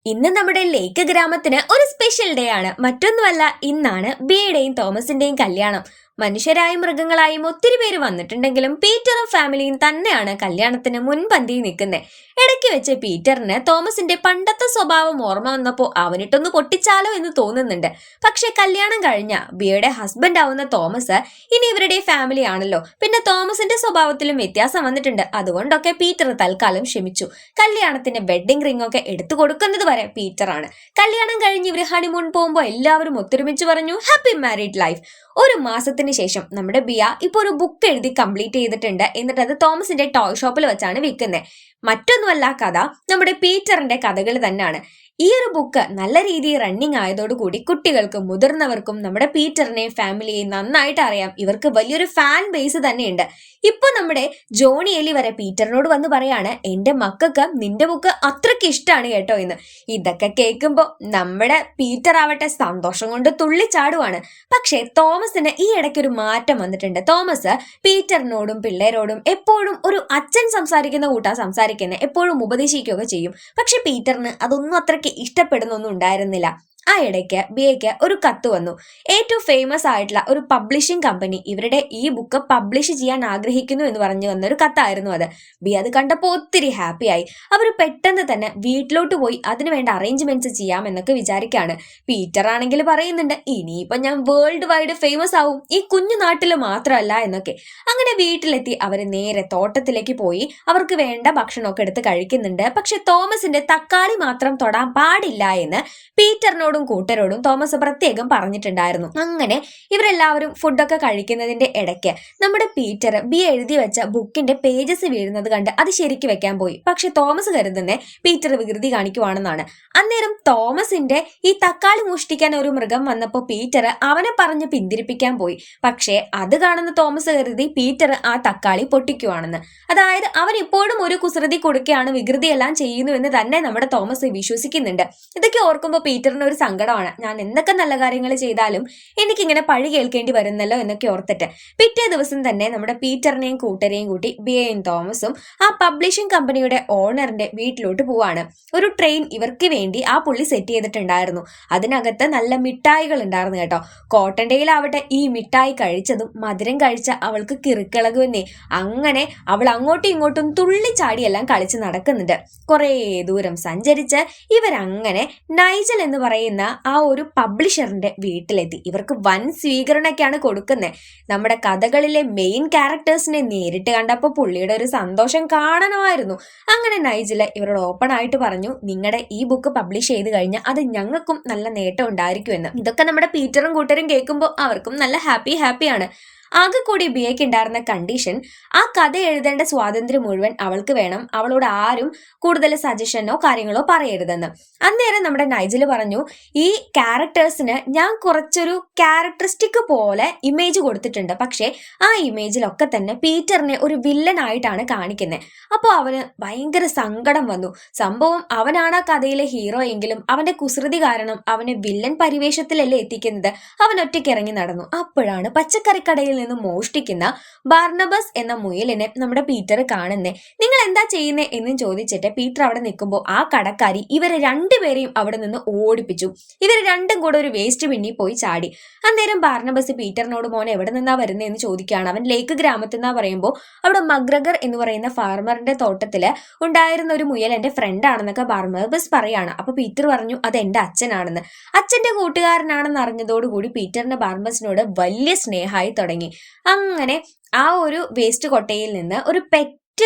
ഇന്ന് നമ്മുടെ ലേക്ക് ഗ്രാമത്തിന് ഒരു സ്പെഷ്യൽ ഡേ ആണ്. മറ്റൊന്നുമല്ല, ഇന്നാണ് ബിയുടെയും തോമസിന്റെയും കല്യാണം. മനുഷ്യരായും മൃഗങ്ങളായും ഒത്തിരി പേര് വന്നിട്ടുണ്ടെങ്കിലും പീറ്ററും ഫാമിലിയും തന്നെയാണ് കല്യാണത്തിന് മുൻപന്തിയിൽ നിൽക്കുന്നത്. ഇടയ്ക്ക് വെച്ച് പീറ്ററിന് തോമസിന്റെ പണ്ടത്തെ സ്വഭാവം ഓർമ്മ വന്നപ്പോ അവനിട്ടൊന്ന് പൊട്ടിച്ചാലോ എന്ന് തോന്നുന്നുണ്ട്. പക്ഷെ കല്യാണം കഴിഞ്ഞ ബിയുടെ ഹസ്ബൻഡ് ആവുന്ന തോമസ് ഇനി ഇവരുടെ ഫാമിലി ആണല്ലോ. പിന്നെ തോമസിന്റെ സ്വഭാവത്തിലും വ്യത്യാസം വന്നിട്ടുണ്ട്. അതുകൊണ്ടൊക്കെ പീറ്റർ തൽക്കാലം ക്ഷമിച്ചു. കല്യാണത്തിന്റെ വെഡിങ് റിംഗ് ഒക്കെ എടുത്തു കൊടുക്കുന്നത് വരെ പീറ്ററാണ്. കല്യാണം കഴിഞ്ഞ് ഇവര് ഹണിമൂൺ പോകുമ്പോൾ എല്ലാവരും ഒത്തൊരുമിച്ച് പറഞ്ഞു ഹാപ്പി മാരീഡ് ലൈഫ്. ഒരു മാസത്തിന് ശേഷം നമ്മുടെ ബിയ ഇപ്പൊ ഒരു ബുക്ക് എഴുതി കംപ്ലീറ്റ് ചെയ്തിട്ടുണ്ട്. എന്നിട്ട് അത് തോമസിന്റെ ടോയ് ഷോപ്പിൽ വെച്ചാണ് വിൽക്കുന്നത്. മറ്റൊന്നുമല്ല, കഥ നമ്മുടെ പീറ്ററിന്റെ കഥകൾ തന്നെയാണ്. ഈ ഒരു ബുക്ക് നല്ല രീതിയിൽ റണ്ണിങ് ആയതോടുകൂടി കുട്ടികൾക്കും മുതിർന്നവർക്കും നമ്മുടെ പീറ്ററിനെയും ഫാമിലിയെയും നന്നായിട്ട് അറിയാം. ഇവർക്ക് വലിയൊരു ഫാൻ ബേസ് തന്നെയുണ്ട്. ഇപ്പൊ നമ്മുടെ ജോണി എലി വരെ പീറ്ററിനോട് വന്ന് പറയാണ്, എന്റെ മക്കൾക്ക് നിന്റെ ബുക്ക് അത്രയ്ക്ക് ഇഷ്ടമാണ് കേട്ടോ എന്ന്. ഇതൊക്കെ കേൾക്കുമ്പോ നമ്മുടെ പീറ്റർ ആവട്ടെ സന്തോഷം കൊണ്ട് തുള്ളിച്ചാടുവാണ്. പക്ഷെ തോമസിന് ഈ ഇടയ്ക്കൊരു മാറ്റം വന്നിട്ടുണ്ട്. തോമസ് പീറ്ററിനോടും പിള്ളേരോടും എപ്പോഴും ഒരു അച്ഛൻ സംസാരിക്കുന്ന കൂട്ടാ സംസാരിക്കുന്നത്, എപ്പോഴും ഉപദേശിക്കുകയൊക്കെ ചെയ്യും. പക്ഷെ പീറ്ററിന് അതൊന്നും അത്രയ്ക്ക് ഇഷ്ടപ്പെടുന്നൊന്നും ഉണ്ടായിരുന്നില്ല. ആ ഇടയ്ക്ക് ബിയയ്ക്ക് ഒരു കത്ത് വന്നു. ഏറ്റവും ഫേമസ് ആയിട്ടുള്ള ഒരു പബ്ലിഷിംഗ് കമ്പനി ഇവരുടെ ഈ ബുക്ക് പബ്ലിഷ് ചെയ്യാൻ ആഗ്രഹിക്കുന്നു എന്ന് പറഞ്ഞു വന്നൊരു കത്തായിരുന്നു അത്. ബി അത് കണ്ടപ്പോൾ ഒത്തിരി ഹാപ്പിയായി. അവർ പെട്ടെന്ന് തന്നെ വീട്ടിലോട്ട് പോയി അതിനു വേണ്ട അറേഞ്ച്മെന്റ്സ് ചെയ്യാമെന്നൊക്കെ വിചാരിക്കാണ്. പീറ്റർ ആണെങ്കിൽ പറയുന്നുണ്ട്, ഇനിയിപ്പൊ ഞാൻ വേൾഡ് വൈഡ് ഫേമസ് ആവും, ഈ കുഞ്ഞു നാട്ടിൽ മാത്രമല്ല എന്നൊക്കെ. അങ്ങനെ വീട്ടിലെത്തി അവർ നേരെ തോട്ടത്തിലേക്ക് പോയി അവർക്ക് വേണ്ട ഭക്ഷണമൊക്കെ എടുത്ത് കഴിക്കുന്നുണ്ട്. പക്ഷെ തോമസിന്റെ തക്കാളി മാത്രം തൊടാൻ പാടില്ല എന്ന് പീറ്ററിനോട് കൂട്ടരോടും തോമസ് പ്രത്യേകം പറഞ്ഞിട്ടുണ്ടായിരുന്നു. അങ്ങനെ ഇവരെല്ലാവരും ഫുഡൊക്കെ കഴിക്കുന്നതിന്റെ ഇടയ്ക്ക് നമ്മുടെ പീറ്റർ ബി എഴുതി വെച്ച ബുക്കിന്റെ പേജസ് വീഴുന്നത് കണ്ട് അത് ശരിക്ക് വെക്കാൻ പോയി. പക്ഷെ തോമസ് കരുതുന്നേ പീറ്റർ വികൃതി കാണിക്കുവാണെന്നാണ്. അന്നേരം തോമസിന്റെ ഈ തക്കാളി മോഷ്ടിക്കാൻ ഒരു മൃഗം വന്നപ്പോ പീറ്റർ അവനെ പറഞ്ഞ് പിന്തിരിപ്പിക്കാൻ പോയി. പക്ഷെ അത് കാണുന്ന തോമസ് കരുതി പീറ്റർ ആ തക്കാളി പൊട്ടിക്കുവാണെന്ന്. അതായത് അവൻ ഇപ്പോഴും ഒരു കുസൃതി കൊടുക്കുകയാണ്, വികൃതിയെല്ലാം ചെയ്യുന്നു എന്ന് തന്നെ നമ്മുടെ തോമസ് വിശ്വസിക്കുന്നുണ്ട്. ഇതൊക്കെ ഓർക്കുമ്പോൾ പീറ്ററിന് ഒരു സങ്കടമാണ്. ഞാൻ എന്തൊക്കെ നല്ല കാര്യങ്ങൾ ചെയ്താലും എനിക്കിങ്ങനെ പഴി കേൾക്കേണ്ടി വരുന്നല്ലോ എന്നൊക്കെ ഓർത്തിട്ട് പിറ്റേ ദിവസം തന്നെ നമ്മുടെ പീറ്ററിനെയും കൂട്ടരെയും കൂട്ടി ബിയയും തോമസും ആ പബ്ലിഷിംഗ് കമ്പനിയുടെ ഓണറിന്റെ വീട്ടിലോട്ട് പോവാണ്. ഒരു ട്രെയിൻ ഇവർക്ക് വേണ്ടി ആ പുള്ളി സെറ്റ് ചെയ്തിട്ടുണ്ടായിരുന്നു. അതിനകത്ത് നല്ല മിഠായികൾ ഉണ്ടായിരുന്നു കേട്ടോ. കോട്ടന്റെയിലാവട്ടെ ഈ മിഠായി കഴിച്ചതും മധുരം കഴിച്ച അവൾക്ക് കിറുക്കിളകുവെന്നേ. അങ്ങനെ അവൾ അങ്ങോട്ടും ഇങ്ങോട്ടും തുള്ളിച്ചാടിയെല്ലാം കളിച്ച് നടക്കുന്നുണ്ട്. കുറേ ദൂരം സഞ്ചരിച്ച് ഇവരങ്ങനെ നൈജൽ എന്ന് പറയുന്ന ആ ഒരു പബ്ലിഷറിന്റെ വീട്ടിലെത്തി. ഇവർക്ക് വൻ സ്വീകരണമൊക്കെയാണ് കൊടുക്കുന്നത്. നമ്മുടെ കഥകളിലെ മെയിൻ ക്യാരക്ടേഴ്സിനെ നേരിട്ട് കണ്ടപ്പോൾ പുള്ളിയുടെ ഒരു സന്തോഷം കാണണമായിരുന്നു. അങ്ങനെ നൈജല് ഇവരോട് ഓപ്പൺ ആയിട്ട് പറഞ്ഞു, നിങ്ങളുടെ ഈ ബുക്ക് പബ്ലിഷ് ചെയ്ത് കഴിഞ്ഞാൽ അത് ഞങ്ങൾക്കും നല്ല നേട്ടം ഉണ്ടായിരിക്കുമെന്ന്. ഇതൊക്കെ നമ്മുടെ പീറ്ററും കൂട്ടരും കേൾക്കുമ്പോൾ അവർക്കും നല്ല ഹാപ്പിയാണ്. ആകെ കൂടി ബിയയ്ക്ക് ഉണ്ടായിരുന്ന കണ്ടീഷൻ, ആ കഥ എഴുതേണ്ട സ്വാതന്ത്ര്യം മുഴുവൻ അവൾക്ക് വേണം, അവളോട് ആരും കൂടുതൽ സജഷനോ കാര്യങ്ങളോ പറയരുതെന്ന്. അന്നേരം നമ്മുടെ നൈജല് പറഞ്ഞു, ഈ ക്യാരക്ടേഴ്സിന് ഞാൻ കുറച്ചൊരു ക്യാരക്ടറിസ്റ്റിക് പോലെ ഇമേജ് കൊടുത്തിട്ടുണ്ട്. പക്ഷെ ആ ഇമേജിലൊക്കെ തന്നെ പീറ്ററിനെ ഒരു വില്ലൻ ആയിട്ടാണ് കാണിക്കുന്നത്. അപ്പോൾ അവന് ഭയങ്കര സങ്കടം വന്നു. സംഭവം അവനാണ് ആ കഥയിലെ ഹീറോ എങ്കിലും അവന്റെ കുസൃതി കാരണം അവനെ വില്ലൻ പരിവേഷത്തിലല്ലേ എത്തിക്കുന്നത്. അവൻ ഒറ്റയ്ക്ക് ഇറങ്ങി നടന്നു. അപ്പോഴാണ് പച്ചക്കറിക്കടയിൽ നിന്ന് മോഷ്ടിക്കുന്ന ബാർണബസ് എന്ന മുയലിനെ നമ്മുടെ പീറ്റർ കാണുന്നേ. നിങ്ങൾ എന്താ ചെയ്യുന്നേ എന്നും ചോദിച്ചിട്ട് പീറ്റർ അവിടെ നിൽക്കുമ്പോൾ ആ കടക്കാരി ഇവരെ രണ്ടുപേരെയും അവിടെ നിന്ന് ഓടിപ്പിച്ചു. ഇവർ രണ്ടും കൂടെ ഒരു വേസ്റ്റ് ബിന്നി പോയി ചാടി. അന്നേരം ബാർണബസ് പീറ്ററിനോട് മോനെ എവിടെ നിന്നാ വരുന്നതെന്ന് ചോദിക്കുകയാണ്. അവൻ ലേക്ക് ഗ്രാമത്തിൽ നിന്നാ പറയുമ്പോൾ അവിടെ മഗ്രഗർ എന്ന് പറയുന്ന ഫാർമറിന്റെ തോട്ടത്തില് ഉണ്ടായിരുന്ന ഒരു മുയൽ എന്റെ ഫ്രണ്ട് ആണെന്നൊക്കെ ബാർണബസ് പറയാണ്. അപ്പൊ പീറ്റർ പറഞ്ഞു അത് എന്റെ അച്ഛനാണെന്ന്. അച്ഛന്റെ കൂട്ടുകാരനാണെന്ന് അറിഞ്ഞതോടുകൂടി പീറ്ററിന്റെ ബാർണബസിനോട് വലിയ സ്നേഹമായി തുടങ്ങി. അങ്ങനെ ആ ഒരു വേസ്റ്റ് കൊട്ടയിൽ നിന്ന് ഒരു പെറ്റ്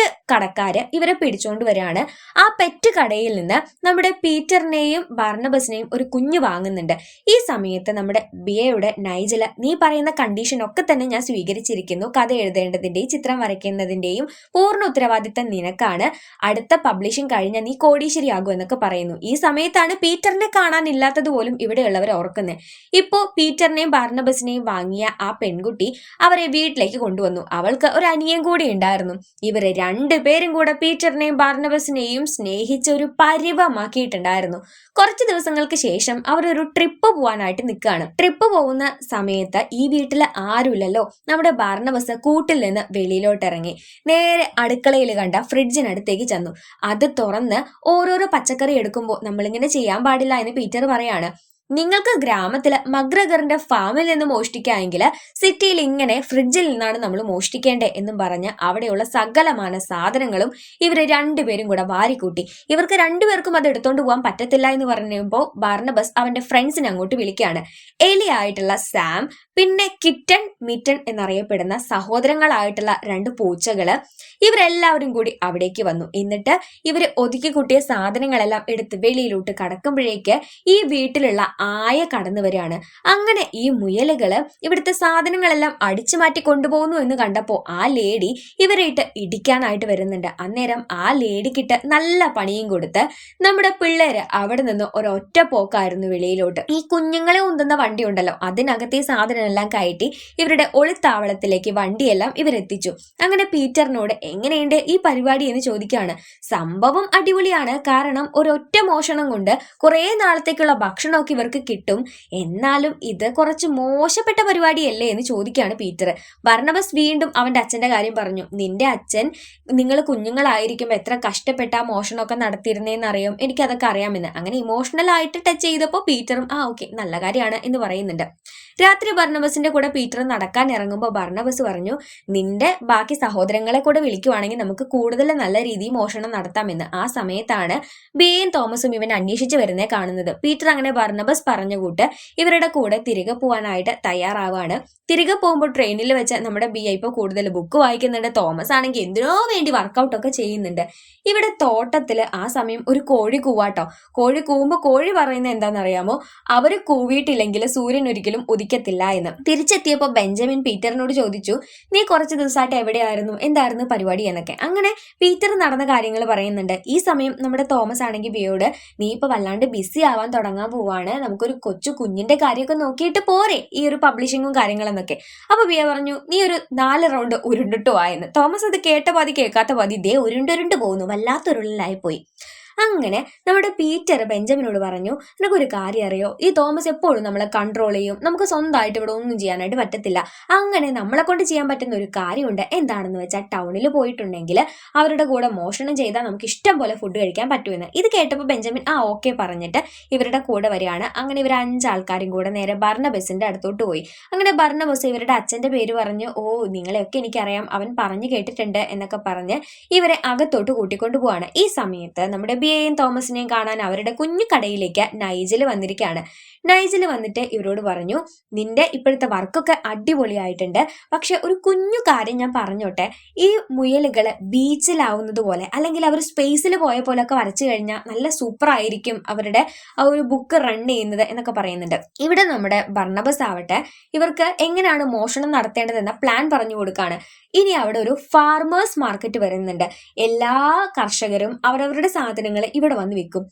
കടക്കാര് ഇവരെ പിടിച്ചോണ്ട് വരികയാണ്. ആ പെറ്റ് കടയിൽ നിന്ന് നമ്മുടെ പീറ്ററിനെയും ബാർണബസിനെയും ഒരു കുഞ്ഞ് വാങ്ങുന്നുണ്ട്. ഈ സമയത്ത് നമ്മുടെ ബിയയുടെ നൈജല, നീ പറയുന്ന കണ്ടീഷൻ ഒക്കെ തന്നെ ഞാൻ സ്വീകരിച്ചിരിക്കുന്നു. കഥ എഴുതേണ്ടതിന്റെയും ചിത്രം വരയ്ക്കുന്നതിന്റെയും പൂർണ്ണ ഉത്തരവാദിത്തം നിനക്കാണ്. അടുത്ത പബ്ലിഷിംഗ് കഴിഞ്ഞ നീ കോടീശ്വരിയാകും എന്നൊക്കെ പറയുന്നു. ഈ സമയത്താണ് പീറ്ററിനെ കാണാനില്ലാത്തത് പോലും ഇവിടെയുള്ളവർ ഓർക്കുന്നത്. ഇപ്പോ പീറ്ററിനെയും ബാർണബസിനെയും വാങ്ങിയ ആ പെൺകുട്ടി അവരെ വീട്ടിലേക്ക് കൊണ്ടുവന്നു. അവൾക്ക് ഒരു അനിയൻ കൂടി ഉണ്ടായിരുന്നു. ഇവര് രണ്ടുപേരും കൂടെ പീറ്ററിനെയും ബാർണബസിനെയും സ്നേഹിച്ച ഒരു പരിവമാക്കിയിട്ടുണ്ടായിരുന്നു. കുറച്ച് ദിവസങ്ങൾക്ക് ശേഷം അവർ ഒരു ട്രിപ്പ് പോവാനായിട്ട് നിൽക്കുകയാണ്. ട്രിപ്പ് പോകുന്ന സമയത്ത് ഈ വീട്ടിൽ ആരുമില്ലല്ലോ. നമ്മുടെ ബാർണബസ് കൂട്ടിൽ നിന്ന് വെളിയിലോട്ട് ഇറങ്ങി നേരെ അടുക്കളയിൽ കണ്ട ഫ്രിഡ്ജിനടുത്തേക്ക് ചെന്നു. അത് തുറന്ന് ഓരോരോ പച്ചക്കറി എടുക്കുമ്പോൾ നമ്മളിങ്ങനെ ചെയ്യാൻ പാടില്ല എന്ന് പീറ്റർ പറയാണ്. നിങ്ങൾക്ക് ഗ്രാമത്തില് മഗ്രഗറിന്റെ ഫാമിൽ നിന്ന് മോഷ്ടിക്കാമെങ്കിൽ സിറ്റിയിൽ ഇങ്ങനെ ഫ്രിഡ്ജിൽ നിന്നാണ് നമ്മൾ മോഷ്ടിക്കേണ്ടേ എന്നും പറഞ്ഞ് അവിടെയുള്ള സകലമാന സാധനങ്ങളും ഇവര് രണ്ടുപേരും കൂടെ വാരിക്കൂട്ടി. ഇവർക്ക് രണ്ടുപേർക്കും അത് എടുത്തോണ്ട് പോകാൻ പറ്റത്തില്ല എന്ന് പറയുമ്പോൾ ബാർണബസ് അവന്റെ ഫ്രണ്ട്സിനെ അങ്ങോട്ട് വിളിക്കുകയാണ്. എലിയായിട്ടുള്ള സാം, പിന്നെ കിറ്റൺ മിറ്റൺ എന്നറിയപ്പെടുന്ന സഹോദരങ്ങളായിട്ടുള്ള 2 പൂച്ചകള്, ഇവരെല്ലാവരും കൂടി അവിടേക്ക് വന്നു. എന്നിട്ട് ഇവര് ഒതുക്കി കൂട്ടിയ സാധനങ്ങളെല്ലാം എടുത്ത് വെളിയിലോട്ട് കടക്കുമ്പോഴേക്ക് ഈ വീട്ടിലുള്ള ആയ കടന്നു വരികയാണ്. അങ്ങനെ ഈ മുയലുകള് ഇവിടുത്തെ സാധനങ്ങളെല്ലാം അടിച്ചു മാറ്റി കൊണ്ടുപോകുന്നു എന്ന് കണ്ടപ്പോ ആ ലേഡി ഇവരെ ഇടിക്കാനായിട്ട് വരുന്നുണ്ട്. അന്നേരം ആ ലേഡിക്കിട്ട് നല്ല പണിയും കൊടുത്ത് നമ്മുടെ പിള്ളേര് അവിടെ നിന്ന് ഒരൊറ്റ പോക്കായിരുന്നു വെളിയിലോട്ട്. ഈ കുഞ്ഞുങ്ങളെ ഉന്തുന്ന വണ്ടി ഉണ്ടല്ലോ, അതിനകത്ത് ഈ സാധനം എല്ലാം കയറ്റി ഇവരുടെ ഒളിത്താവളത്തിലേക്ക് വണ്ടിയെല്ലാം ഇവരെത്തിച്ചു. അങ്ങനെ പീറ്ററിനോട് എങ്ങനെയുണ്ട് ഈ പരിപാടി എന്ന് ചോദിക്കുകയാണ്. സംഭവം അടിപൊളിയാണ്, കാരണം ഒരൊറ്റ മോഷണം കൊണ്ട് കുറെ നാളത്തേക്കുള്ള ഭക്ഷണമൊക്കെ ഇവർക്ക് കിട്ടും. എന്നാലും ഇത് കുറച്ച് മോശപ്പെട്ട പരിപാടിയല്ലേ എന്ന് ചോദിക്കുകയാണ് പീറ്റർ. ബർണബസ് വീണ്ടും അവന്റെ അച്ഛന്റെ കാര്യം പറഞ്ഞു. നിന്റെ അച്ഛൻ നിങ്ങൾ കുഞ്ഞുങ്ങളായിരിക്കുമ്പോൾ എത്ര കഷ്ടപ്പെട്ട ആ മോഷണമൊക്കെ നടത്തിയിരുന്നേന്ന് അറിയാം, എനിക്കതൊക്കെ അറിയാമെന്ന്. അങ്ങനെ ഇമോഷണൽ ആയിട്ട് ടച്ച് ചെയ്തപ്പോൾ പീറ്ററും ഓക്കെ നല്ല കാര്യമാണ് എന്ന് പറയുന്നുണ്ട്. രാത്രി ബർണബസിന്റെ കൂടെ പീറ്റർ നടക്കാൻ ഇറങ്ങുമ്പോൾ ബർണബസ് പറഞ്ഞു, നിന്റെ ബാക്കി സഹോദരങ്ങളെ കൂടെ വിളിക്കുവാണെങ്കിൽ നമുക്ക് കൂടുതൽ നല്ല രീതിയിൽ മോഷണം നടത്താമെന്ന്. ആ സമയത്താണ് ബിയും തോമസും ഇവൻ അന്വേഷിച്ച് വരുന്നേ കാണുന്നത്. പീറ്റർ അങ്ങനെ ബർണബസ് പറഞ്ഞ കൂട്ട് ഇവരുടെ കൂടെ തിരികെ പോകാനായിട്ട് തയ്യാറാവാണ്. തിരികെ പോകുമ്പോൾ ട്രെയിനിൽ വെച്ച് നമ്മുടെ ബി ഇപ്പോൾ കൂടുതൽ ബുക്ക് വായിക്കുന്നുണ്ട്. തോമസ് ആണെങ്കിൽ എന്തിനോ വേണ്ടി വർക്കൗട്ട് ഒക്കെ ചെയ്യുന്നുണ്ട്. ഇവിടെ തോട്ടത്തില് ആ സമയം ഒരു കോഴി കൂവാട്ടോ. കോഴി കൂവുമ്പോൾ കോഴി പറയുന്നത് എന്താണെന്നറിയാമോ? അവര് കൂവിയിട്ടില്ലെങ്കിൽ സൂര്യൻ ഒരിക്കലും ഉദിക്കത്തില്ല എന്ന്. തിരിച്ചെത്തിയപ്പോൾ ബെഞ്ചമിൻ പീറ്ററിനോട് ചോദിച്ചു, നീ കുറച്ച് ദിവസമായിട്ട് എവിടെയായിരുന്നു, എന്തായിരുന്നു പരിപാടി എന്നൊക്കെ. അങ്ങനെ പീറ്റർ നടന്ന കാര്യങ്ങൾ പറയുന്നുണ്ട്. ഈ സമയം നമ്മുടെ തോമസ് ആണെങ്കിൽ ബിയോട്, നീ ഇപ്പൊ വല്ലാണ്ട് ബിസി ആവാൻ തുടങ്ങാൻ പോവാണ്, നമുക്കൊരു കൊച്ചു കുഞ്ഞിന്റെ കാര്യമൊക്കെ നോക്കിയിട്ട് പോരെ ഈ ഒരു പബ്ലിഷിങ്ങും കാര്യങ്ങളെന്നൊക്കെ. അപ്പൊ ബിയ പറഞ്ഞു, നീ ഒരു 4 റൗണ്ട് ഉരുണ്ടിട്ടു ആയെന്ന്. തോമസ് അത് കേട്ട പാതി കേൾക്കാത്ത പാതി ദേ ഉരുണ്ടുരുണ്ട് പോകുന്നു, വല്ലാത്തൊരുള്ളിലായി പോയി. അങ്ങനെ നമ്മുടെ പീറ്റർ ബെഞ്ചമിനോട് പറഞ്ഞു, നിനക്കൊരു കാര്യം അറിയോ, ഈ തോമസ് എപ്പോഴും നമ്മളെ കൺട്രോൾ ചെയ്യും, നമുക്ക് സ്വന്തമായിട്ട് ഇവിടെ ഒന്നും ചെയ്യാനായിട്ട് പറ്റത്തില്ല. അങ്ങനെ നമ്മളെ കൊണ്ട് ചെയ്യാൻ പറ്റുന്ന ഒരു കാര്യമുണ്ട്. എന്താണെന്ന് വെച്ചാൽ ടൗണിൽ പോയിട്ടുണ്ടെങ്കിൽ അവരുടെ കൂടെ മോഷണം ചെയ്താൽ നമുക്ക് ഇഷ്ടം പോലെ ഫുഡ് കഴിക്കാൻ പറ്റുമെന്ന്. ഇത് കേട്ടപ്പോൾ ബെഞ്ചമിൻ ഓക്കെ പറഞ്ഞിട്ട് ഇവരുടെ കൂടെ വരികയാണ്. അങ്ങനെ ഇവർ 5 ആൾക്കാരും കൂടെ നേരെ ബർണബസിന്റെ അടുത്തോട്ട് പോയി. അങ്ങനെ ബർണബസ് ഇവരുടെ അച്ഛന്റെ പേര് പറഞ്ഞു, ഓ നിങ്ങളെയൊക്കെ എനിക്കറിയാം, അവൻ പറഞ്ഞു കേട്ടിട്ടുണ്ട് എന്നൊക്കെ പറഞ്ഞ് ഇവരെ അകത്തോട്ട് കൂട്ടിക്കൊണ്ടു പോവാണ്. ഈ സമയത്ത് നമ്മുടെ ബിയെയും തോമസിനെയും കാണാൻ അവരുടെ കുഞ്ഞു കടയിലേക്ക് നൈജൽ വന്നിരിക്കുകയാണ്. നൈജൽ വന്നിട്ട് ഇവരോട് പറഞ്ഞു, നിന്റെ ഇപ്പോഴത്തെ വർക്കൊക്കെ അടിപൊളിയായിട്ടുണ്ട്, പക്ഷെ ഒരു കുഞ്ഞു കാര്യം ഞാൻ പറഞ്ഞോട്ടെ, ഈ മുയലുകള് ബീച്ചിലാവുന്നത് പോലെ അല്ലെങ്കിൽ അവർ സ്പേസിൽ പോയ പോലൊക്കെ വരച്ചു കഴിഞ്ഞാൽ നല്ല സൂപ്പർ ആയിരിക്കും അവരുടെ ആ ഒരു ബുക്ക് റൺ ചെയ്യുന്നത് എന്നൊക്കെ പറയുന്നുണ്ട്. ഇവിടെ നമ്മുടെ ബർണബസ് ആവട്ടെ ഇവർക്ക് എങ്ങനെയാണ് മോഷണം നടത്തേണ്ടതെന്ന പ്ലാൻ പറഞ്ഞു കൊടുക്കുകയാണ്. ഇനി അവിടെ ഒരു ഫാർമേഴ്സ് മാർക്കറ്റ് വരുന്നുണ്ട്. എല്ലാ കർഷകരും അവരവരുടെ സാധനങ്ങൾ ഇവിടെ വന്ന് വിൽക്കും.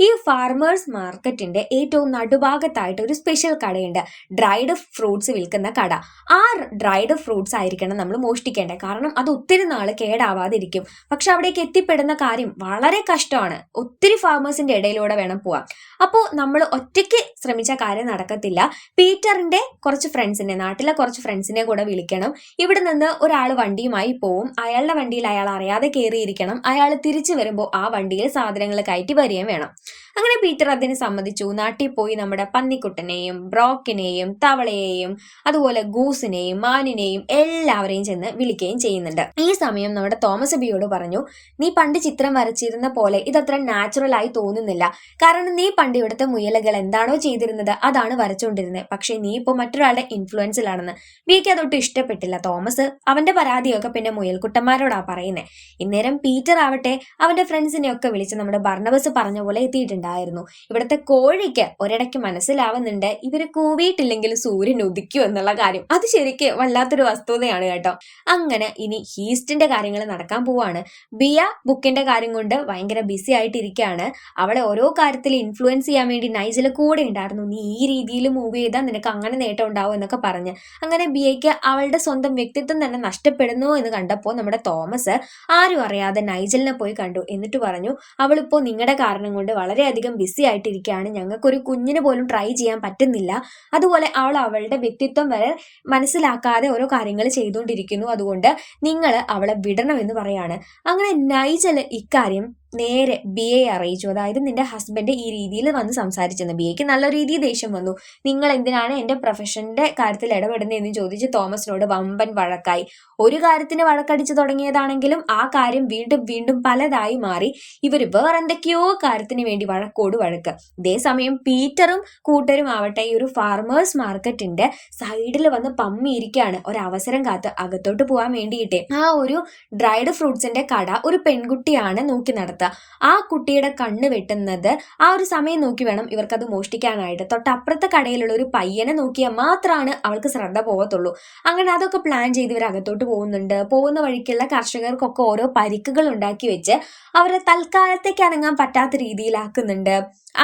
ഈ ഫാർമേഴ്സ് മാർക്കറ്റിന്റെ ഏറ്റവും നടുഭാഗത്തായിട്ട് ഒരു സ്പെഷ്യൽ കടയുണ്ട്, ഡ്രൈഡ് ഫ്രൂട്ട്സ് വിൽക്കുന്ന കട. ആ ഡ്രൈഡ് ഫ്രൂട്ട്സ് ആയിരിക്കണം നമ്മൾ മോഷ്ടിക്കേണ്ടത്, കാരണം അത് ഒത്തിരി നാൾ കേടാവാതിരിക്കും. പക്ഷെ അവിടേക്ക് എത്തിപ്പെടുന്ന കാര്യം വളരെ കഷ്ടമാണ്, ഒത്തിരി ഫാർമേഴ്സിന്റെ ഇടയിലൂടെ വേണം പോവാൻ. അപ്പോൾ നമ്മൾ ഒറ്റയ്ക്ക് ശ്രമിച്ച കാര്യം നടക്കത്തില്ല. പീറ്ററിന്റെ കുറച്ച് ഫ്രണ്ട്സിനെ, നാട്ടിലെ കുറച്ച് ഫ്രണ്ട്സിനെ കൂടെ വിളിക്കണം. ഇവിടെ നിന്ന് ഒരാൾ വണ്ടിയുമായി പോവും, അയാളുടെ വണ്ടിയിൽ അയാൾ അറിയാതെ കയറിയിരിക്കണം. അയാൾ തിരിച്ചു വരുമ്പോൾ ആ വണ്ടിയിൽ സാധനങ്ങൾ കയറ്റി വരികയും വേണം. അങ്ങനെ പീറ്റർ അതിന് സമ്മതിച്ചു. നാട്ടിൽ പോയി നമ്മുടെ പന്നിക്കുട്ടനെയും ബ്രോക്കിനെയും തവളയെയും അതുപോലെ ഗൂസിനെയും മാനിനെയും എല്ലാവരെയും ചെന്ന് വിളിക്കുകയും ചെയ്യുന്നുണ്ട്. ഈ സമയം നമ്മുടെ തോമസ് ബിയോട് പറഞ്ഞു, നീ പണ്ട് ചിത്രം വരച്ചിരുന്ന പോലെ ഇതത്ര നാച്ചുറൽ ആയി തോന്നുന്നില്ല, കാരണം നീ പണ്ട് ഇവിടുത്തെ മുയലുകൾ എന്താണോ ചെയ്തിരുന്നത് അതാണ് വരച്ചുകൊണ്ടിരുന്നത്. പക്ഷെ നീ ഇപ്പോൾ മറ്റൊരാളുടെ ഇൻഫ്ലുവൻസിലാണെന്ന്. ബിക്ക് അതൊട്ടും ഇഷ്ടപ്പെട്ടില്ല. തോമസ് അവന്റെ പരാതിയൊക്കെ പിന്നെ മുയൽക്കുട്ടന്മാരോടാ പറയുന്നത്. ഇന്നേരം പീറ്റർ ആവട്ടെ അവന്റെ ഫ്രണ്ട്സിനെ ഒക്കെ വിളിച്ച് നമ്മുടെ ബർണബസ് പറഞ്ഞ പോലെ എത്തിയിട്ടുണ്ട്. ഉണ്ടായിരുന്നു. ഇവിടുത്തെ കോഴിക്ക് ഒരിടയ്ക്ക് മനസ്സിലാവുന്നുണ്ട് ഇവര് കൂവിയിട്ടില്ലെങ്കിൽ സൂര്യൻ ഉദിക്കും എന്നുള്ള കാര്യം. അത് ശരിക്ക് വല്ലാത്തൊരു വസ്തുതയാണ് കേട്ടോ. അങ്ങനെ ഇനി ഹീസ്റ്റിന്റെ കാര്യങ്ങൾ നടക്കാൻ പോവാണ്. ബിയ ബുക്കിന്റെ കാര്യം കൊണ്ട് ഭയങ്കര ബിസി ആയിട്ടിരിക്കുകയാണ്. അവളെ ഓരോ കാര്യത്തിൽ ഇൻഫ്ലുവൻസ് ചെയ്യാൻ വേണ്ടി നൈജൽ കൂടെ ഉണ്ടായിരുന്നു. നീ ഈ രീതിയിൽ മൂവ് ചെയ്താൽ നിനക്ക് അങ്ങനെ നേട്ടം ഉണ്ടാവും എന്നൊക്കെ പറഞ്ഞ് അങ്ങനെ ബിയയ്ക്ക് അവളുടെ സ്വന്തം വ്യക്തിത്വം തന്നെ നഷ്ടപ്പെടുന്നു എന്ന് കണ്ടപ്പോൾ നമ്മുടെ തോമസ് ആരും അറിയാതെ നൈജലിനെ പോയി കണ്ടു. എന്നിട്ട് പറഞ്ഞു, അവളിപ്പോ നിങ്ങളുടെ കാരണം കൊണ്ട് വളരെയധികം ബിസി ആയിട്ടിരിക്കുകയാണ്, ഞങ്ങൾക്കൊരു കുഞ്ഞിന് പോലും ട്രൈ ചെയ്യാൻ പറ്റുന്നില്ല. അതുപോലെ അവൾ അവളുടെ വ്യക്തിത്വം വരെ മനസ്സിലാക്കാതെ ഓരോ കാര്യങ്ങൾ ചെയ്തുകൊണ്ടിരിക്കുന്നു. അതുകൊണ്ട് നിങ്ങൾ അവളെ വിടണമെന്ന് പറയാണ്. അങ്ങനെ നൈജൽ ഇക്കാര്യം നേരെ ബിയെ അറിയിച്ചു. അതായത് നിന്റെ ഹസ്ബൻഡ് ഈ രീതിയിൽ വന്ന് സംസാരിച്ചെന്ന്. ബിയയ്ക്ക് നല്ല രീതിയിൽ ദേഷ്യം വന്നു. നിങ്ങൾ എന്തിനാണ് എന്റെ പ്രൊഫഷന്റെ കാര്യത്തിൽ ഇടപെടുന്നതെന്ന് ചോദിച്ച് തോമസിനോട് വമ്പൻ വഴക്കായി. ഒരു കാര്യത്തിന് വഴക്കടിച്ചു തുടങ്ങിയതാണെങ്കിലും ആ കാര്യം വീണ്ടും വീണ്ടും പലതായി മാറി. ഇവര് വേറെന്തൊക്കെയോ കാര്യത്തിന് വേണ്ടി വഴക്കോട് വഴക്ക്. ഇതേസമയം പീറ്ററും കൂട്ടരും ആവട്ടെ ഈ ഒരു ഫാർമേഴ്സ് മാർക്കറ്റിന്റെ സൈഡിൽ വന്ന് പമ്മിയിരിക്കുകയാണ്. ഒരവസരം കാത്ത് അകത്തോട്ട് പോകാൻ വേണ്ടിയിട്ട്. ആ ഒരു ഡ്രൈഡ് ഫ്രൂട്ട്സിന്റെ കട ഒരു പെൺകുട്ടിയാണ് നോക്കി നടത്തുക. ആ കുട്ടിയുടെ കണ്ണ് വെട്ടുന്നത് ആ ഒരു സമയം നോക്കി വേണം ഇവർക്കത് മോഷ്ടിക്കാനായിട്ട്. തൊട്ടപ്പുറത്തെ കടയിലുള്ള ഒരു പയ്യനെ നോക്കിയാൽ മാത്രമാണ് അവൾക്ക് ശ്രദ്ധ പോകത്തുള്ളൂ. അങ്ങനെ അതൊക്കെ പ്ലാൻ ചെയ്ത് ഇവർ അകത്തോട്ട് പോകുന്നുണ്ട്. പോകുന്ന വഴിക്കുള്ള കർഷകർക്കൊക്കെ ഓരോ പരിക്കുകൾ ഉണ്ടാക്കി വെച്ച് അവരെ തൽക്കാലത്തേക്ക് അനങ്ങാൻ പറ്റാത്ത രീതിയിലാക്കുന്നുണ്ട്.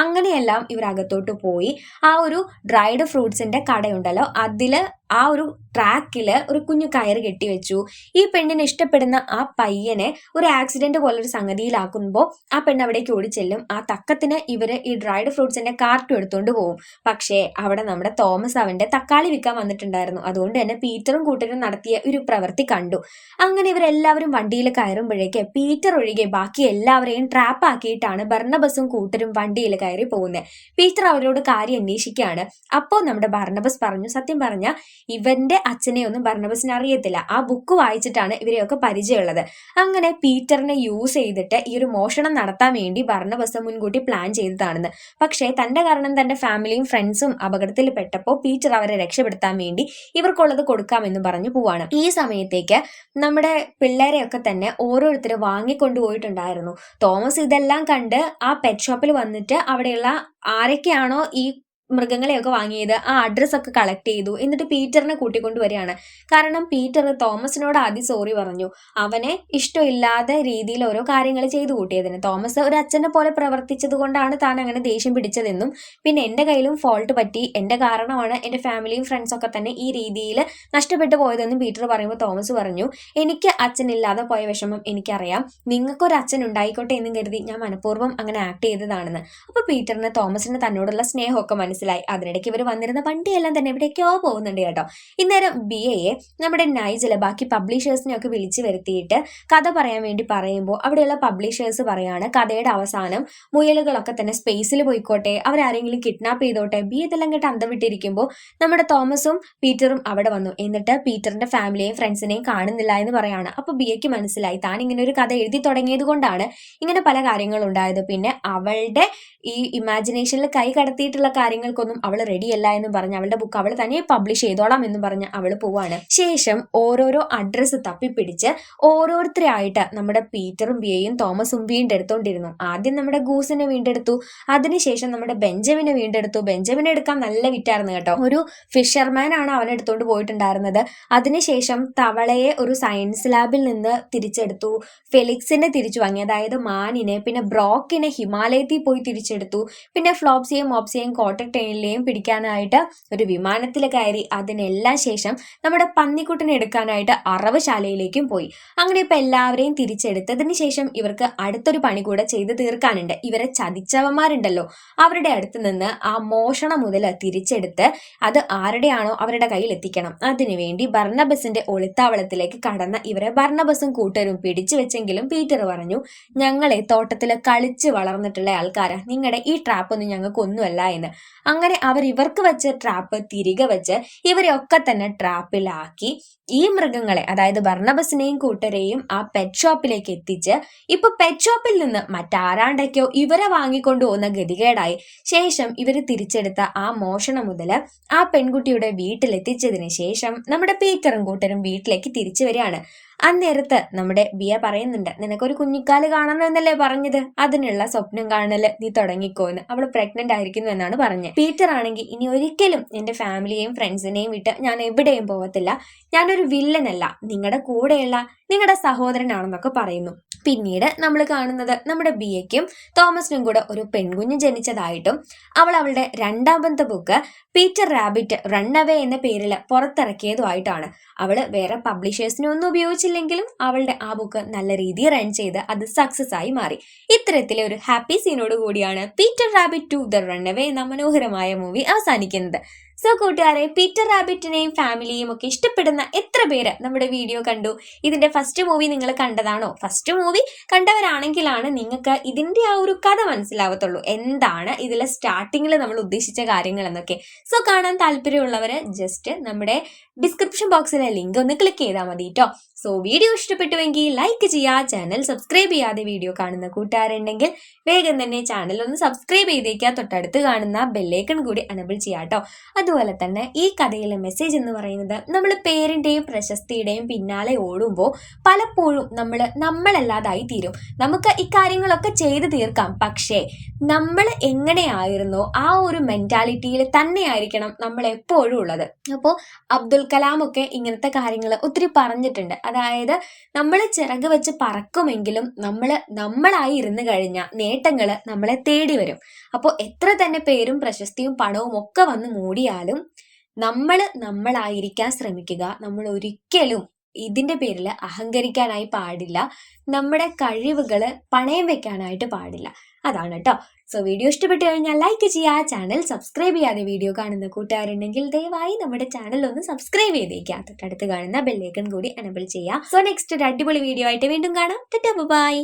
അങ്ങനെയെല്ലാം ഇവർ അകത്തോട്ട് പോയി ആ ഒരു ഡ്രൈഡ് ഫ്രൂട്ട്സിന്റെ കടയുണ്ടല്ലോ അതില് ആ ഒരു ട്രാക്കില് ഒരു കുഞ്ഞു കയറ് കെട്ടിവെച്ചു. ഈ പെണ്ണിനെ ഇഷ്ടപ്പെടുന്ന ആ പയ്യനെ ഒരു ആക്സിഡന്റ് പോലൊരു സംഗതിയിലാക്കുമ്പോൾ ആ പെണ്ണ് അവിടേക്ക് ഓടിച്ചെല്ലും. ആ തക്കത്തിന് ഇവര് ഈ ഡ്രൈഡ് ഫ്രൂട്ട്സിന്റെ കാർട്ടും എടുത്തുകൊണ്ട് പോകും. പക്ഷേ അവിടെ നമ്മുടെ തോമസ് അവന്റെ തക്കാളി വിൽക്കാൻ വന്നിട്ടുണ്ടായിരുന്നു. അതുകൊണ്ട് തന്നെ പീറ്ററും കൂട്ടരും നടത്തിയ ഒരു പ്രവൃത്തി കണ്ടു. അങ്ങനെ ഇവരെല്ലാവരും വണ്ടിയിൽ കയറുമ്പോഴേക്ക് പീറ്റർ ഒഴികെ ബാക്കി എല്ലാവരെയും ട്രാപ്പ് ആക്കിയിട്ടാണ് ബർണബസും കൂട്ടരും വണ്ടിയിൽ കയറി പോകുന്നത്. പീറ്റർ അവരോട് കാര്യം അന്വേഷിക്കുകയാണ്. അപ്പോൾ നമ്മുടെ ബർണബസ് പറഞ്ഞു, സത്യം പറഞ്ഞ ഇവന്റെ അച്ഛനെ ഒന്നും ബർണബസിന് അറിയത്തില്ല. ആ ബുക്ക് വായിച്ചിട്ടാണ് ഇവരെയൊക്കെ പരിചയമുള്ളത്. അങ്ങനെ പീറ്ററിനെ യൂസ് ചെയ്തിട്ട് ഈ ഒരു മോഷണം നടത്താൻ വേണ്ടി ബർണബസ് മുൻകൂട്ടി പ്ലാൻ ചെയ്തതാണെന്ന്. പക്ഷേ തന്റെ കാരണം തന്റെ ഫാമിലിയും ഫ്രണ്ട്സും അപകടത്തിൽ പെട്ടപ്പോൾ പീറ്റർ അവരെ രക്ഷപ്പെടുത്താൻ വേണ്ടി ഇവർക്കുള്ളത് കൊടുക്കാമെന്ന് പറഞ്ഞു പോവാണ്. ഈ സമയത്തേക്ക് നമ്മുടെ പിള്ളേരെയൊക്കെ തന്നെ ഓരോരുത്തർ വാങ്ങിക്കൊണ്ടുപോയിട്ടുണ്ടായിരുന്നു. തോമസ് ഇതെല്ലാം കണ്ട് ആ പെറ്റ് ഷോപ്പിൽ വന്നിട്ട് അവിടെയുള്ള ആരൊക്കെയാണോ ഈ മൃഗങ്ങളെയൊക്കെ വാങ്ങിയത് ആ അഡ്രസ്സൊക്കെ കളക്ട് ചെയ്തു. എന്നിട്ട് പീറ്ററിനെ കൂട്ടിക്കൊണ്ടുവരികയാണ്. കാരണം പീറ്റർ തോമസിനോട് ആദ്യം സോറി പറഞ്ഞു, അവനെ ഇഷ്ടമില്ലാത്ത രീതിയിൽ ഓരോ കാര്യങ്ങൾ ചെയ്തു കൂട്ടിയതിന്. തോമസ് ഒരു അച്ഛനെ പോലെ പ്രവർത്തിച്ചത് കൊണ്ടാണ് താൻ അങ്ങനെ ദേഷ്യം പിടിച്ചതെന്നും പിന്നെ എൻ്റെ കയ്യിലും ഫോൾട്ട് പറ്റി, എൻ്റെ കാരണമാണ് എൻ്റെ ഫാമിലിയും ഫ്രണ്ട്സൊക്കെ തന്നെ ഈ രീതിയിൽ നഷ്ടപ്പെട്ടു പോയതെന്നും പീറ്റർ പറയുമ്പോൾ തോമസ് പറഞ്ഞു, എനിക്ക് അച്ഛനില്ലാതെ പോയ വിഷമം എനിക്കറിയാം, നിങ്ങൾക്കൊരു അച്ഛൻ ഉണ്ടായിക്കോട്ടെ എന്നും കരുതി ഞാൻ മനഃപൂർവ്വം അങ്ങനെ ആക്ട് ചെയ്തതാണെന്ന്. അപ്പോൾ പീറ്ററിന് തോമസിന് തന്നോടുള്ള സ്നേഹമൊക്കെ മനസ്സിലായി. അതിനിടയ്ക്ക് ഇവർ വന്നിരുന്ന വണ്ടിയെല്ലാം തന്നെ എവിടേക്കോ പോകുന്നുണ്ട് കേട്ടോ. ഇന്നേരം ബിയയെ നമ്മുടെ നൈജല് ബാക്കി പബ്ലിഷേഴ്സിനെ ഒക്കെ വിളിച്ചു വരുത്തിയിട്ട് കഥ പറയാൻ വേണ്ടി പറയുമ്പോൾ അവിടെയുള്ള പബ്ലിഷേഴ്സ് പറയാണ്, കഥയുടെ അവസാനം മുയലുകളൊക്കെ തന്നെ സ്പേസിൽ പോയിക്കോട്ടെ, അവരാരെങ്കിലും കിഡ്നാപ്പ് ചെയ്തോട്ടെ. ബി ഇതെല്ലാം കേട്ട് അന്തം വിട്ടിരിക്കുമ്പോൾ നമ്മുടെ തോമസും പീറ്ററും അവിടെ വന്നു. എന്നിട്ട് പീറ്ററിന്റെ ഫാമിലിയെയും ഫ്രണ്ട്സിനെയും കാണുന്നില്ല എന്ന് പറയാണ്. അപ്പൊ ബിയയ്ക്ക് മനസ്സിലായി താൻ ഇങ്ങനെ ഒരു കഥ എഴുതി തുടങ്ങിയത് കൊണ്ടാണ് ഇങ്ങനെ പല കാര്യങ്ങളും ഉണ്ടായത്. പിന്നെ അവളുടെ ഈ ഇമാജിനേഷനിൽ കൈ കടത്തിയിട്ടുള്ള കാര്യങ്ങൾക്കൊന്നും അവൾ റെഡിയല്ല എന്ന് പറഞ്ഞ് അവളുടെ ബുക്ക് അവൾ തന്നെ പബ്ലിഷ് ചെയ്തോളാം എന്ന് പറഞ്ഞ് അവൾ പോവാണ്. ശേഷം ഓരോരോ അഡ്രസ്സ് തപ്പിപ്പിടിച്ച് ഓരോരുത്തരായിട്ട് നമ്മുടെ പീറ്ററും ബിയയും തോമസും വീണ്ടെടുത്തോണ്ടിരുന്നു. ആദ്യം നമ്മുടെ ഗൂസിനെ വീണ്ടെടുത്തു, അതിനുശേഷം നമ്മുടെ ബെഞ്ചമിനെ വീണ്ടെടുത്തു. ബെഞ്ചമിനെ എടുക്കാൻ നല്ല വിറ്റായിരുന്നു കേട്ടോ. ഒരു ഫിഷർമാൻ ആണ് അവനെ എടുത്തോണ്ട് പോയിട്ടുണ്ടായിരുന്നത്. അതിനുശേഷം തവളയെ ഒരു സയൻസ് ലാബിൽ നിന്ന് തിരിച്ചെടുത്തു. ഫെലിക്സിനെ തിരിച്ചു വാങ്ങി, അതായത് മാനിനെ. പിന്നെ ബ്രോക്കിനെ ഹിമാലയത്തിൽ പോയി തിരിച്ചെടുത്തു. പിന്നെ ഫ്ലോപ്സിയെയും മോപ്സിയെയും കോട്ടട്ടെയിലെയും പിടിക്കാനായിട്ട് ഒരു വിമാനത്തിൽ കയറി. അതിനെല്ലാം ശേഷം നമ്മുടെ പന്നിക്കുട്ടനെ എടുക്കാനായിട്ട് അറവുശാലയിലേക്കും പോയി. അങ്ങനെ ഇപ്പൊ എല്ലാവരെയും തിരിച്ചെടുത്തതിന് ശേഷം ഇവർക്ക് അടുത്തൊരു പണി കൂടെ ചെയ്ത് തീർക്കാനുണ്ട്. ഇവരെ ചതിച്ചവന്മാരുണ്ടല്ലോ അവരുടെ അടുത്ത് നിന്ന് ആ മോഷണം മുതൽ തിരിച്ചെടുത്ത് അത് ആരുടെയാണോ അവരുടെ കയ്യിൽ എത്തിക്കണം. അതിനുവേണ്ടി ബർണബസിന്റെ ഒളിത്താവളത്തിലേക്ക് കടന്ന ഇവരെ ബർണബസും കൂട്ടരും പിടിച്ചു വെച്ചെങ്കിലും പീറ്റർ പറഞ്ഞു, ഞങ്ങളെ തോട്ടത്തിൽ കളിച്ച് വളർന്നിട്ടുള്ള ആൾക്കാരാ, നിങ്ങളുടെ ഈ ട്രാപ്പ് ഒന്നും ഞങ്ങൾക്കൊന്നുമല്ല എന്ന്. അങ്ങനെ അവർ ഇവർക്ക് വെച്ച ട്രാപ്പ് തിരികെ വെച്ച് ഇവരെയൊക്കെ തന്നെ ട്രാപ്പിലാക്കി ഈ മൃഗങ്ങളെ, അതായത് ബർണബസിനെയും കൂട്ടരെയും ആ പെറ്റ് ഷോപ്പിലേക്ക് എത്തിച്ച് ഇപ്പൊ പെറ്റ് ഷോപ്പിൽ നിന്ന് മറ്റാരാണ്ടൊക്കെയോ ഇവരെ വാങ്ങിക്കൊണ്ടു പോകുന്ന ഗതികേടായി. ശേഷം ഇവര് തിരിച്ചെടുത്ത ആ മോഷണം മുതല് ആ പെൺകുട്ടിയുടെ വീട്ടിലെത്തിച്ചതിന് ശേഷം നമ്മുടെ പീറ്ററും കൂട്ടരും വീട്ടിലേക്ക് തിരിച്ചു വരികയാണ്. അന്നേരത്ത് നമ്മുടെ ബിയ പറയുന്നുണ്ട്, നിനക്കൊരു കുഞ്ഞിക്കാല് കാണണം എന്നല്ലേ പറഞ്ഞത്, അതിനുള്ള സ്വപ്നം കാണല് നീ തുടങ്ങിക്കോ എന്ന്. അവള് പ്രഗ്നന്റ് ആയിരിക്കുന്നു എന്നാണ് പറഞ്ഞത്. പീറ്റർ ആണെങ്കിൽ ഇനി ഒരിക്കലും എന്റെ ഫാമിലിയെയും ഫ്രണ്ട്സിനെയും വിട്ട് ഞാൻ എവിടെയും പോകത്തില്ല, ഞാനൊരു വില്ലനല്ല, നിങ്ങളുടെ കൂടെയുള്ള നിങ്ങളുടെ സഹോദരനാണെന്നൊക്കെ പറയുന്നു. പിന്നീട് നമ്മൾ കാണുന്നത് നമ്മുടെ ബിയയ്ക്കും തോമസിനും കൂടെ ഒരു പെൺകുഞ്ഞ് ജനിച്ചതായിട്ടും അവളുടെ രണ്ടാമത്തെ book Peter rabbit run away എന്ന പേരിൽ പുറത്തിറക്കിയതുമായിട്ടാണ്. അവള് വേറെ പബ്ലിഷേഴ്സിനെ ഒന്നും ഉപയോഗിച്ചില്ലെങ്കിലും അവളുടെ ആ ബുക്ക് നല്ല രീതിയിൽ റൺ ചെയ്ത് അത് സക്സസ് ആയി മാറി. ഇത്തരത്തിലെ ഒരു ഹാപ്പി സീനോട് കൂടിയാണ് Peter rabbit 2 the run away എന്ന മനോഹരമായ മൂവി അവസാനിക്കുന്നത്. സോ കൂട്ടുകാരെ, പീറ്റർ റാബിറ്റിനെയും ഫാമിലിയും ഒക്കെ ഇഷ്ടപ്പെടുന്ന എത്ര പേര് നമ്മുടെ വീഡിയോ കണ്ടു? ഇതിന്റെ ഫസ്റ്റ് മൂവി നിങ്ങൾ കണ്ടതാണോ? ഫസ്റ്റ് മൂവി കണ്ടവരാണെങ്കിലാണ് നിങ്ങൾക്ക് ഇതിന്റെ ആ ഒരു കഥ മനസ്സിലാവത്തുള്ളൂ, എന്താണ് ഇതിലെ സ്റ്റാർട്ടിങ്ങിൽ നമ്മൾ ഉദ്ദേശിച്ച കാര്യങ്ങൾ എന്നൊക്കെ. സോ കാണാൻ താല്പര്യമുള്ളവര് ജസ്റ്റ് നമ്മുടെ ഡിസ്ക്രിപ്ഷൻ ബോക്സിലെ ലിങ്ക് ഒന്ന് ക്ലിക്ക് ചെയ്താൽ മതി കേട്ടോ. സോ വീഡിയോ ഇഷ്ടപ്പെട്ടുവെങ്കിൽ ലൈക്ക് ചെയ്യുക, ചാനൽ സബ്സ്ക്രൈബ് ചെയ്യാതെ വീഡിയോ കാണുന്ന കൂട്ടുകാരുണ്ടെങ്കിൽ വേഗം തന്നെ ചാനൽ ഒന്ന് സബ്സ്ക്രൈബ് ചെയ്തേക്കുക, തൊട്ടടുത്ത് കാണുന്ന ബെല്ലൈക്കൺ കൂടി എനബിൾ ചെയ്യാം കേട്ടോ. അതുപോലെ തന്നെ ഈ കഥയിലെ മെസ്സേജ് എന്ന് പറയുന്നത്, നമ്മൾ പേരിന്റെയും പ്രശസ്തിയുടെയും പിന്നാലെ ഓടുമ്പോൾ പലപ്പോഴും നമ്മളല്ലാതായി തീരും. നമുക്ക് ഇക്കാര്യങ്ങളൊക്കെ ചെയ്തു തീർക്കാം, പക്ഷേ നമ്മൾ എങ്ങനെയായിരുന്നോ ആ ഒരു മെന്റാലിറ്റിയിൽ തന്നെയായിരിക്കണം നമ്മൾ എപ്പോഴും ഉള്ളത്. അപ്പോൾ അബ്ദുൽ കലാം ഒക്കെ ഇങ്ങനത്തെ കാര്യങ്ങൾ ഒത്തിരി പറഞ്ഞിട്ടുണ്ട്. അതായത് നമ്മൾ ചിറക് വെച്ച് പറക്കുമെങ്കിലും നമ്മളായി ഇരുന്ന് കഴിഞ്ഞാൽ നേട്ടങ്ങൾ നമ്മളെ തേടി വരും. അപ്പോൾ എത്ര തന്നെ പേരും പ്രശസ്തിയും പണവും ഒക്കെ വന്ന് മൂടിയാലും നമ്മളായിരിക്കാൻ ശ്രമിക്കുക. നമ്മൾ ഒരിക്കലും ഇതിന്റെ പേരിൽ അഹങ്കരിക്കാനായി പാടില്ല, നമ്മുടെ കഴിവുകൾ പണയം വെക്കാനായിട്ട് പാടില്ല. അതാണ് കേട്ടോ. സോ വീഡിയോ ഇഷ്ടപ്പെട്ടു കഴിഞ്ഞാൽ ലൈക്ക് ചെയ്യുക, ചാനൽ സബ്സ്ക്രൈബ് ചെയ്യാതെ വീഡിയോ കാണുന്ന കൂട്ടുകാരുണ്ടെങ്കിൽ ദയവായി നമ്മുടെ ചാനൽ ഒന്ന് സബ്സ്ക്രൈബ് ചെയ്തേക്കുക, തൊട്ടടുത്ത് കാണുന്ന ബെല്ലൈക്കൺ കൂടി എനബിൾ ചെയ്യുക. സോ നെക്സ്റ്റ് ഒരു അടിപൊളി വീഡിയോ ആയിട്ട് വീണ്ടും കാണാം. ബൈ.